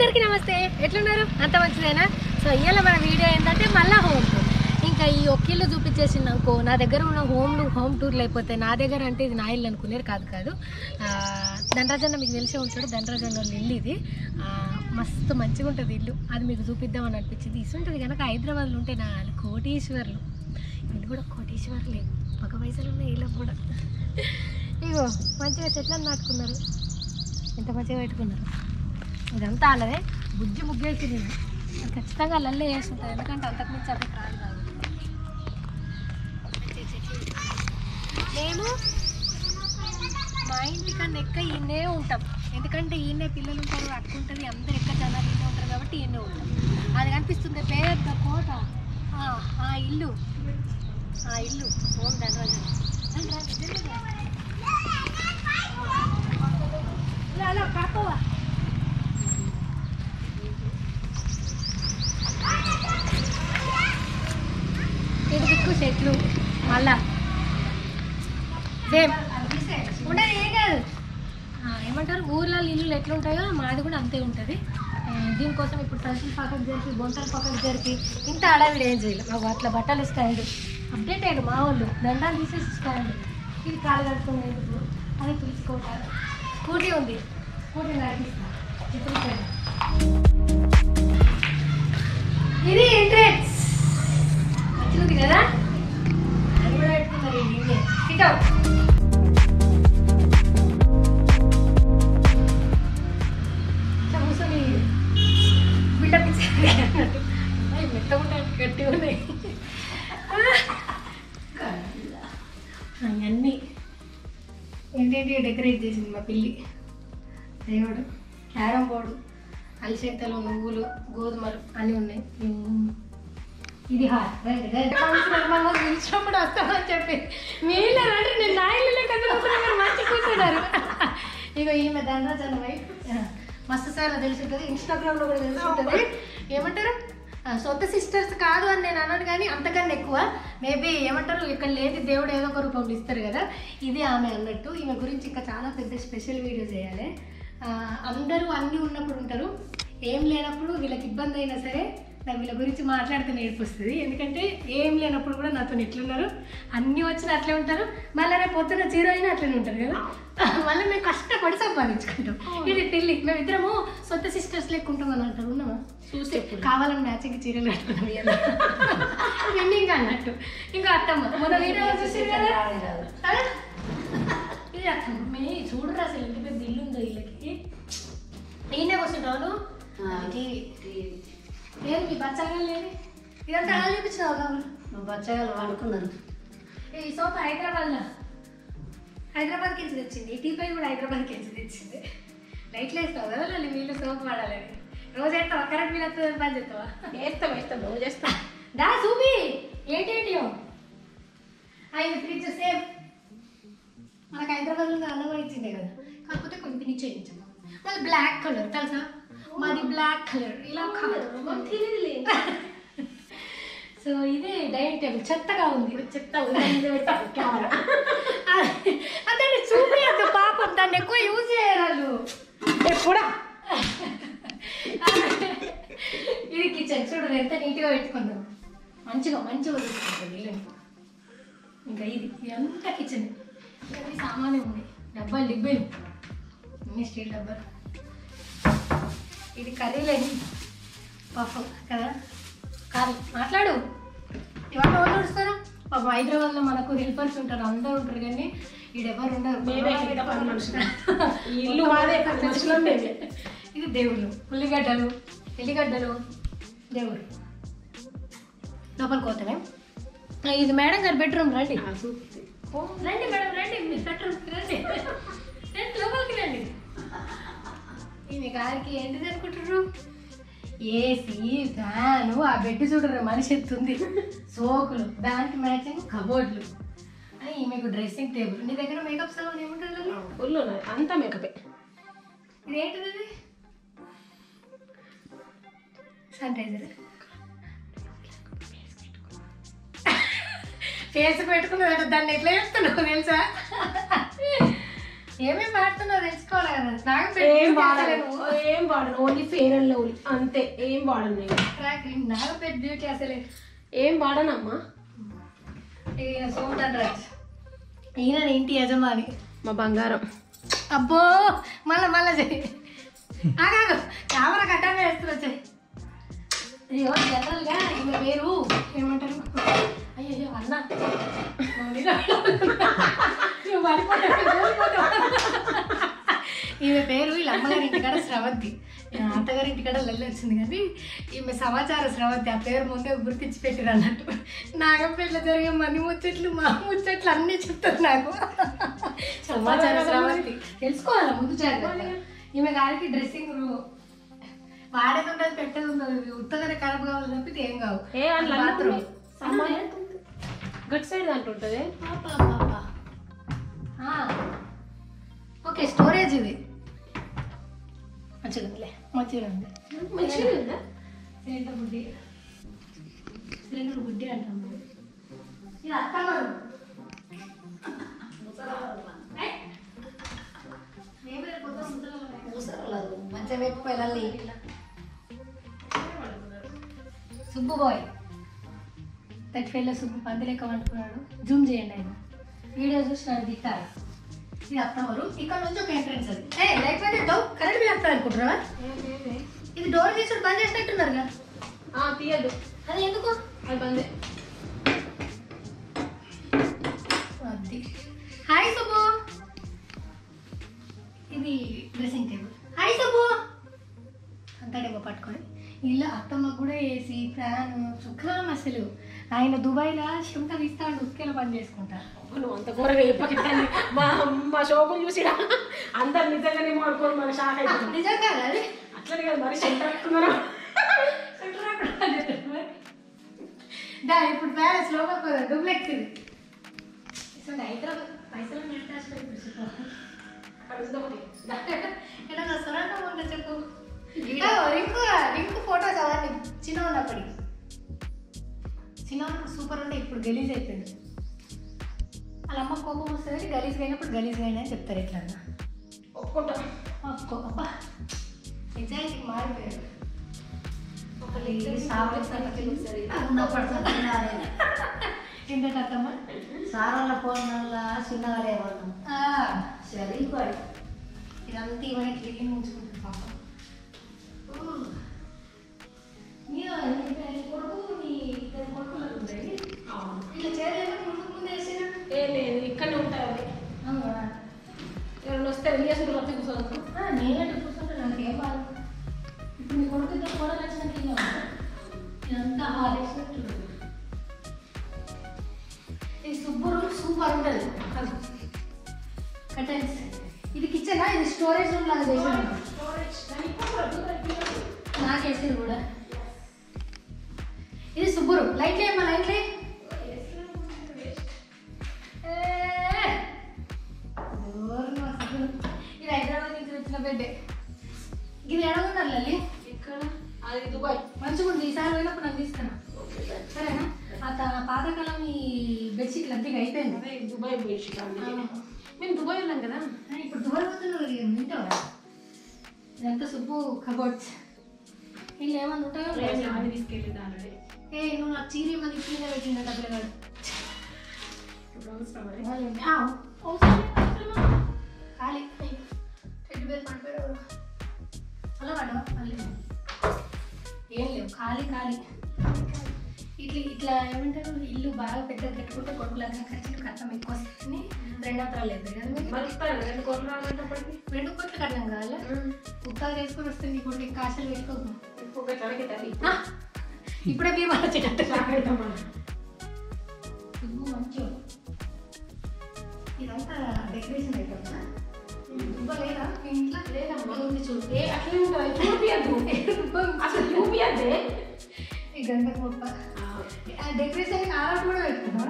అందరికీ నమస్తే, ఎట్లున్నారు? అంత మంచిదేనా? సో ఇవాళ మన వీడియో ఏంటంటే మళ్ళీ హోమ్ టూర్. ఇంకా ఈ ఒక్కిళ్ళు చూపించేసింది అనుకో, నా దగ్గర ఉన్న హోమ్ టూర్లు అయిపోతే నా దగ్గర అంటే ఇది నా ఇల్లు అనుకునేది కాదు. ధనరాజన్న మీకు తెలిసే ఉంటాడు, ధనరాజన్న వాళ్ళ ఇల్లు ఇది. మస్తు మంచిగా ఉంటుంది ఇల్లు, అది మీకు చూపిద్దామని అనిపించింది. ఇస్తుంటుంది కనుక హైదరాబాద్లో ఉంటే నా కోటీశ్వర్లు, వీళ్ళు కూడా కోటీశ్వర్లే, ఒక పైసలు ఉన్నాయి వీళ్ళకి కూడా. ఇగో మంచిగా చెట్లను నాటుకున్నారు, ఎంత మంచిగా పెట్టుకున్నారు. ఇదంతా అలాగే బుజ్జి ముగ్గేసింది, అది ఖచ్చితంగా లల్లే వేస్తుంటుంది, ఎందుకంటే అంతకుమించి అవి కాదు కాదు. మేము మా ఇంటికన్నా ఎక్క ఈయనే ఉంటాం, ఎందుకంటే ఈయనే పిల్లలు ఉంటారు, అట్టుకుంటుంది, అందరు ఎక్క జనాలు ఈయనే ఉంటారు కాబట్టి ఈయనే ఉంటాం. అది కనిపిస్తుంది పెద్ద కోట, ఆ ఇల్లు ఓం ధనరాజు. అలా కాకోవా దిక్కు చెట్లు మళ్ళా సేమ్ ఉండదు, ఏం కాదు. ఏమంటారు ఊర్లో ఇల్లు ఎట్లా ఉంటాయో మాది కూడా అంతే ఉంటుంది. దీనికోసం ఇప్పుడు తలుపులు పక్కకు జరిపి బొంతలు పక్కకు జరిపి ఇంత అడవిడు ఏం చేయాలి. మాకు అట్లా బట్టలు స్టాండ్ అప్డేట్ అయ్యాడు మా వాళ్ళు, దండాలు తీసేసి స్టాండ్, ఇది కాలు కట్టుకునేందుకు అది తీసుకోవాలి. స్కూటీ ఉంది, స్కూటీ నడిపిస్తాను. ఇది ఎంట్రెన్స్ మంచిది కదా, అది కూడా పెట్టుకున్నారు ఇల్లే. సిట్అవుట్ కూర్చొని బిల్డప్ ఇచ్చారు, మెత్తగా గట్టిగా ఉన్నాయి అన్నీ. ఏంటంటే డెకరేట్ చేసింది మా పిల్లి, దేవుడు, క్యారమ్ బోర్డు, అలసెంతలు, నువ్వులు, గోధుమలు అన్నీ ఉన్నాయి. ఇది పిలిచినప్పుడు వస్తామని చెప్పి మీళ్ళ రండి, నేను నా ఇల్లు కదా మంచి కూర్చున్నారు. ఇక ఈమె ధనరాజన్న వైఫ్, మస్తు సార్లు తెలిసి ఉంటుంది, ఇన్స్టాగ్రామ్లో కూడా తెలిసి ఉంటుంది. ఏమంటారు సొంత సిస్టర్స్ కాదు అని నేను అన్నాను, కానీ అంతకన్నా ఎక్కువ మేబీ ఏమంటారు ఇక్కడ లేని దేవుడు ఏదో ఒక రూపంలో ఇస్తారు కదా, ఇది ఆమె అన్నట్టు. ఈమె గురించి ఇంకా చాలా పెద్ద స్పెషల్ వీడియో చేయాలి. అందరూ అన్నీ ఉన్నప్పుడు ఉంటారు, ఏం లేనప్పుడు వీళ్ళకి ఇబ్బంది అయినా సరే నాకు వీళ్ళ గురించి మాట్లాడితే నేర్పిస్తుంది. ఎందుకంటే ఏం లేనప్పుడు కూడా నాతో ఎట్లున్నారు, అన్నీ వచ్చిన అట్లే ఉంటారు, మళ్ళీ రేపు పొద్దున్న జీరో అయినా అట్లనే ఉంటారు కదా. మళ్ళీ మేము కష్టపడి సంపాదించుకుంటాం. ఇది పెళ్ళి మేము ఇద్దరము సొంత సిస్టర్స్ లెక్కుంటాం అని అంటారు. ఉన్నామా చూస్తే కావాలని మ్యాచింగ్ చీరలు కట్టుకున్నాం ఇంకా అన్నట్టు. ఇంకా అత్తమ్మ మొన్న వీడియో చూసారు కదా, ఇది అత్తమ్మ మీ చూడరు అసలు ఎంత పెద్ద ఇల్లు ఉందో వీళ్ళకి. నేనే కూర్చుంటాను లేదు, మీ బచ్చగాలు లేదు, ఇదంతా అలా చూపించినావు కావాలి. బచ్చగాలు వాడుకున్నారు. ఈ సోఫా హైదరాబాద్కి ఎంచి తెచ్చింది, ఈ టీపై కూడా హైదరాబాద్కి ఎంచి తెచ్చింది. లైట్లు వేస్తావు కదా వాళ్ళు, వీళ్ళు సోఫా వాడాలని రోజు వేస్తావా? కరెంట్ బిల్ వస్తుంది పని చేస్తావా? వేస్తాం రోజు వేస్తాం. దా చూపి ఏంటేంటియో. ఇది ఫ్రిడ్జ్ సేమ్ మనకు హైదరాబాద్లో అన్నం ఇచ్చిందే కదా, కాకపోతే కొంచెం ఫినిష్ చేయించాము. మళ్ళీ బ్లాక్ కలర్ తెలుసా, మాది బ్లాక్ కలర్, ఇలా కాదు తెలియదు. సో ఇది డైనింగ్ టేబుల్ చెత్తగా ఉంది, చెత్త అదే చూపి అంత పాపం, దాన్ని ఎక్కువ యూజ్ చేయరాలు ఎప్పుడా. ఇది కిచెన్ చూడరు ఎంత నీట్గా పెట్టుకుందాం, మంచిగా చూసుకుంటుంది ఇల్లు. ఇంకా ఇది అంతా కిచెన్, ఇవన్నీ సామాన్యం ఉంది, డబ్బాలు లిబ్బలు అన్ని స్టీల్ డబ్బాలు. ఇది కర్రీలేని పప్పు కదా, కాదు మాట్లాడు. ఇవాళ వాళ్ళు నడుస్తారా పాపం, హైదరాబాద్లో మనకు హెల్పర్స్ ఉంటారు, అందరూ ఉంటారు, కానీ ఈడెవరు ఉండరు. ఇల్లు ఇది దేవుళ్ళు, ఎల్లిగడ్డలు దేవుడు. లోపలికి పోతామే. ఇది మేడం గారి బెడ్రూమ్, రండి రండి మేడం రండి, మీ బెడ్రూమ్ రండి, లోపలికి రండి. ఈమె గారికి ఏంటిది అనుకుంటారు, ఏసీ, ఫ్యాను, ఆ బెడ్ చూడరు మనిషి ఎత్తుంది, సోకులు, దానికి మ్యాచింగ్ కబోర్డ్లు, ఈమెకు డ్రెస్సింగ్ టేబుల్. నీ దగ్గర మేకప్ సామాన్ ఏముంటుంది? ఫుల్ అంతా మేకపే. ఇది ఏంటిది? శానిటైజర్. ఫేస్ పెట్టుకుని దాన్ని ఎట్లా చేస్తున్నావు తెలుసా? ఏమేమి వాడుతున్నావు తెలుసుకోవాలి కదా. నాకు ఏం వాడను, ఓన్లీ ఫెయిర్ అండ్ లవ్లీ అంతే. ఏం వాడను నేను. నాకు పెద్ద బ్యూటీ అసలే ఏం వాడనమ్మా. ఈయన సోమరాజ్, ఈయన ఇంటి యజమాని, మా బంగారం. అబ్బో మళ్ళా చెయ్యి. ఆగాగు, కెమెరా కట్టాగా వేస్తున్నా చెయ్యి. అయ్యో జనరల్గా ఈమె పేరు ఏమంటారు? అయ్యో అన్న ఈమె పేరు వీళ్ళ అమ్మగారి ఇంటికాడ స్రవంతి, అత్తగారి ఇంటికాడ లల్లి వచ్చింది. కానీ ఈమె సమాచార స్రవంతి, ఆ పేరు ముందే గుర్తించి పెట్టిరు అన్నట్టు. నాగపేటలో జరిగే మంది ముచ్చట్లు, మా ముచ్చట్లు అన్నీ చెప్తారు నాకు. సమాచార స్రవంతి తెలుసుకోవాలా ముందు జాగ్రత్త. ఈమె గారికి డ్రెస్సింగ్ వాడేది ఉండదు, పెట్టేది ఉండదు, ఉత్తగానే ఖరాబ్ కావాలి తప్పితే ఏం కావు. గట్ సైడ్ దాంట్లో ఉంటుంది. ఓకే స్టోరేజ్ ఇది మంచిగా ఉందిలే, మంచిగా ఉంది. మంచిగా ఉందా? సిలిండర్ బుడ్డి అంటాం ఇది. అత్తమ్మ మంచిగా పెట్టిపోయి సుబ్బు బాయ్ 35లో సుబ్బు పంది లెక్క వండుకున్నాడు. జూమ్ చేయండి, ఆయన వీడియో చూసినాడు దిట్టారు. ఇది అత్తవారు, ఇక్కడ నుంచి ఒక ఎంట్రెన్స్. అది లేకపోతే కరెంట్ బిల్ వస్తుంది అనుకుంటున్నావా? ఇది డోర్ తీసుడు బంద్ చేసినట్టున్నారుగా. తీయద్దు, అది ఎందుకు? అది బందే. అది హాయ్ సుబ్బు, ఇది డ్రెస్సింగ్ టేబుల్. హాయ్ సుబ్బు అంతాడేమో పట్టుకొని. ఇల్లు అత్తమ్మ కూడా ఏసీ ఫ్యాన్ శుక్రవారం. అసలు ఆయన దుబాయ్లో శుంఠ తీస్తాడు, ఉత్కేలా పని చేసుకుంటారు. నువ్వు అంత ఘోరగా చెప్పకండి. మా షోకులు చూసిడా అందరు నిజంగానే మాడుకోరు, మన షాక్ అయిపోయింది. నిజం కాదు అది, అట్లనే కదా మరి సెంటర్ ఎక్కుతున్నారా? దా ఇప్పుడు ప్యాలెస్ లోపల పోదా డూప్లెక్స్. ఇది హైదరాబాద్ పైసలు సొరంగం ఉంటే చెప్పు. రింకు ఫోటోస్ అవన్నీ చిన్న ఉన్నప్పటి చిన్న సూపర్ ఉంటే ఇప్పుడు గలీజ్ అయిపోయింది. వాళ్ళ అమ్మ కోపం వస్తుంది, గలీజ్ అయినప్పుడు గలీజ్ అయినా అని చెప్తారు. ఎట్లా ఒప్పుకుంటా. అబ్బా నిజాయితీకి మారిపోయారు. ఏంటమ్మా సారాల ఫోన్ల చిన్నగా సరే ఇదంతా ఇవన్నీ క్లీన్ ఉంచుకుంటారు పాపం. కొడుకు నీ ఇద్దరు కొడుకులు ఉంటాయి. ఇట్లా చేయలేదు ముందు వేసిన లేదు, ఇక్కడనే ఉంటాయి అవి. ఎవరైనా వస్తే వెళ్ళేసి రొత్తి కూర్చోదు. నేనంటే కూర్చుంటే నాకు ఏం బాధ. ఇప్పుడు మీ కొడుకు ఇద్దరు కూడా నచ్చినట్టు ఇదంతా హాలేసినట్టు. ఇది సుబ్బురు సూపర్ ఉంటుంది. కటన్స్ ఇది కిచెనా, ఇది స్టోరేజ్ రూమ్ లాగా చేసాను. నాకేసి కూడా ఇది సుబ్బురు. లైట్లే అమ్మా లైట్లే. ఇది హైదరాబాద్ నుంచి వచ్చిన బెడ్డే. ఇది ఎడగొన్నారు లల్లి. ఇక్కడ అది దుబాయ్. మంచిగా ఉంది. ఈసారి పోయినప్పుడు నాకు తీసుకున్నా సరేనా? పాతకాలం ఈ బెడ్షీట్లు అద్దెగా అయిపోయింది. Dubai bedsheet. మేము దుబాయ్ వెళ్ళాం కదా. ఇప్పుడు దుబాయ్ పోతున్నారు వింటావా? ఇదంతా సుబ్బు కబోర్డ్స్. వీళ్ళు ఏమన్నా ఉంటాయో తీసుకెళ్ళేది ఆల్రెడీ. నువ్వు నాకు చీర మళ్ళీ చీర పెట్టిండ డబ్బులు కాదు. ఖాళీ రెడ్డి పేరు పడిపోయాడు. అలా పడవా మళ్ళీ ఏం లేవు, ఖాళీ ఖాళీ. ఇట్లా ఏమంటారు, ఇల్లు బాగా పెద్దగా కట్టుకుంటే కొడుకులాగా ఖర్చులు కట్టం ఎక్కువ వస్తుంది. 2 అంతరాలు లేదు కదా మీకు. 2 కోట్లు కట్టడం కావాలా? ఉత్తాగా చేసుకొని వస్తుంది. నీ కొడుకు ఇంకా ఆశలు పెట్టుకోకు. ఇప్పుడే మీరు వచ్చేటట్టు మంచిగా. ఇదంతా డెకరేషన్ ఐటమ్స్. దుబ్బ లేదా మీ ఇంట్లో? లేదమ్మా, చూస్తే అట్లే ఉంటుంది. అసలు చూపియద్దే. ఈ గంట గొప్ప డెకరేషన్ ఆర్డర్ కూడా పెట్టుకున్నా.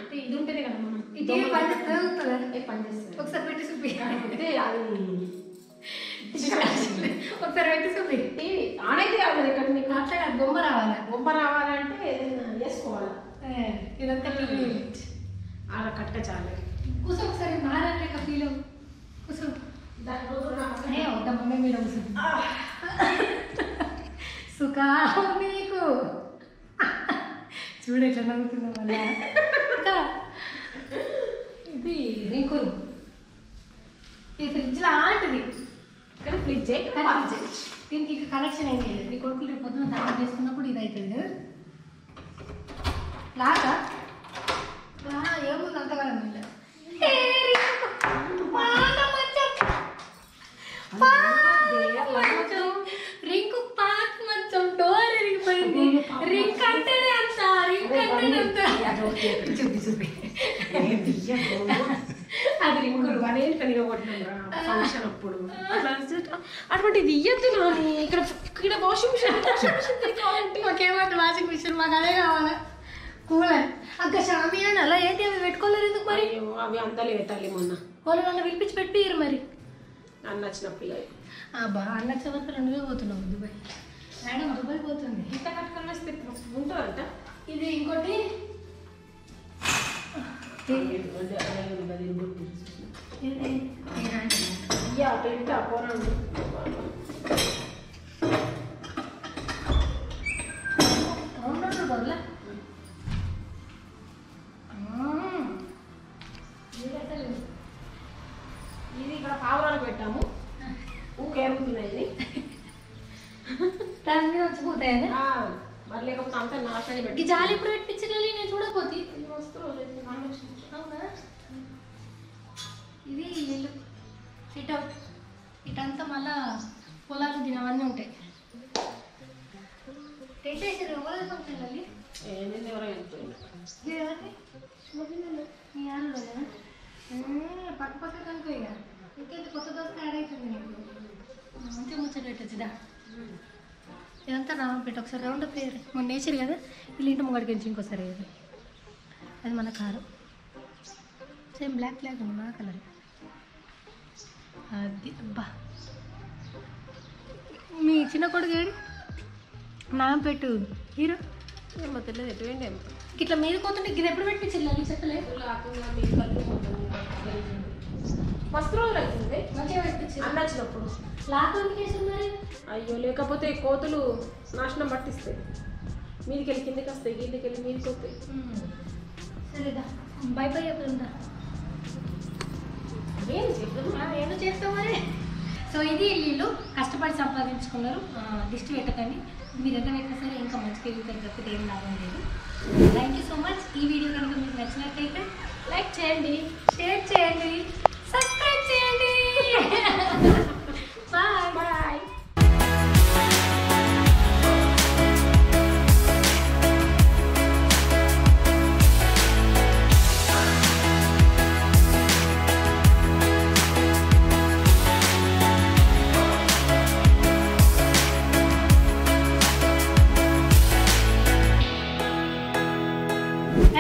అంటే ఇది ఉంటేనే కదా మనం ఇది పనిచేస్తుందా? పనిచేస్తుంది. ఒకసారి పెట్టి చూపి. ఒకసారి పెట్టి చూపి. ఆనైతే కాదు కదా ఇక్కడ నీకు. అట్లా కాదు, బొమ్మ రావాలి. బొమ్మ రావాలంటే ఏదైనా వేసుకోవాలి. ఇదంతా ఆడ కట్ట చాలు. కూర్చో ఒకసారి మారాలి ఫీల్. మమ్మీ మీద కూర్చుంది సుఖం నీకు చూడు ఎట్లా నవ్వుతున్నాం మళ్ళా ఇది రింకులు ఈ ఫ్రిడ్జ్ లాంటిది కానీ ఫ్రిడ్జ్ దీనికి కనెక్షన్ ఏం లేదు నీ కొడుకులు రేపు పొద్దున దాంట్లో చేసుకున్నప్పుడు ఇది అవుతుంది కదా లాగా ఏముంది అంతగానం లేదు రింకు పాక్ మంచం డోర్ ఎరిగిపోయింది రింక్ అంటేనే అంత రింక్ అంటేనే అంత చూపి అది రింకులు అదేంటి ఫంక్షన్ అప్పుడు అటువంటిది ఇయ్యద్దు నాని ఇక్కడ వాషింగ్ మిషన్ కావాలంటే మాకేమంటే వాషింగ్ మిషన్ మాకు అదే కావాలా కూలర్ అక్క షామి అని అలా ఏంటి అవి పెట్టుకోలేరు ఎందుకు మరి అవి అంతలే తల్లి మొన్న వాళ్ళు నన్ను పిలిపించి పెట్టిరు మరి అన్న వచ్చినప్పుడు అబ్బా అన్న చివరికి 2 పోతున్నావు దుబాయ్ మేడం దుబాయ్ పోతుంది ఇంత కట్టుకొని వస్తే ఉంటుందంట ఇది ఇంకోటి పెట్టా పోరాడు బదులా ఇది ఇక్కడ పావురాలు పెట్టాము ఊకేరుతున్నాయి దాని మీద వచ్చిపోతాయని మరి లేకపోతే అంతా నాశనం పెట్టి ఈ జాలి ఇప్పుడు పెట్టించాలి నేను చూడకపోతే అవునా ఇది ఇల్లు సిట్అవుట్ ఇటంతా మళ్ళా పొలాలు తినవన్నీ ఉంటాయి టెంట్ వేసారు ఎవరు ఫంక్షన్ వెళ్ళి మీ ఆడలోనా పక్క పక్క కనుకో ఇక ఇంకేంత కొత్త దోశ యాడ్ అవుతుంది నీకు మంచిగా ముచ్చట పెట్టచ్చుదా ఇదంతా రామపేట ఒకసారి రౌండ్ అప్ అయ్యారు మొన్న నేచర్ కదా వీళ్ళు ఇంటి ముంగడికి వెళ్ళి ఇంకోసారి అయ్యారు అది మన కారు సేమ్ బ్లాక్ ఉంది మన కలర్ అది అబ్బా మీ చిన్న కొడుకు ఏడు నాంపేటు హీరో ఏమో తెలియదు ఎటువంటి ఏమో ఇట్లా మీద పోతుంటే ఇది ఎప్పుడు పెట్టించాలి చెప్పలేదు మస్తు రోజులు అవుతుంది మంచిగా పెట్టించారు అన్న వచ్చినప్పుడు లాక్డౌన్ కేసు మరి అయ్యో లేకపోతే కోతులు నాశనం పట్టిస్తాయి మీదికి వెళ్ళి కిందకి వస్తాయి కిందకి వెళ్ళి మీదికి వస్తాయి సరేదా బై బై చెప్తుందా ఏమో చేస్తాం మరి సో ఇది వీళ్ళు కష్టపడి సంపాదించుకున్నారు దిష్టి పెట్టకండి మీ దగ్గర ఎట్లా సరే ఇంకా మంచిగా వెళ్తారు తప్పితే ఏం లాభం లేదు థ్యాంక్ యూ సో మచ్ ఈ వీడియో కనుక మీకు నచ్చినట్లయితే లైక్ చేయండి షేర్ చేయండి సబ్స్క్రైబ్ చేయండి బాయ్ బాయ్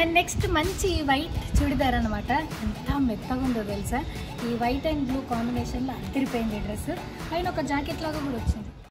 అండ్ నెక్స్ట్ మంచి వైట్ చుడిదార్ అనమాట ఎంత మెత్తగా ఉందో తెలుసా ఈ వైట్ అండ్ బ్లూ కాంబినేషన్లో అదిరిపోయింది డ్రెస్ పైన ఒక జాకెట్ లాగా కూడా వచ్చింది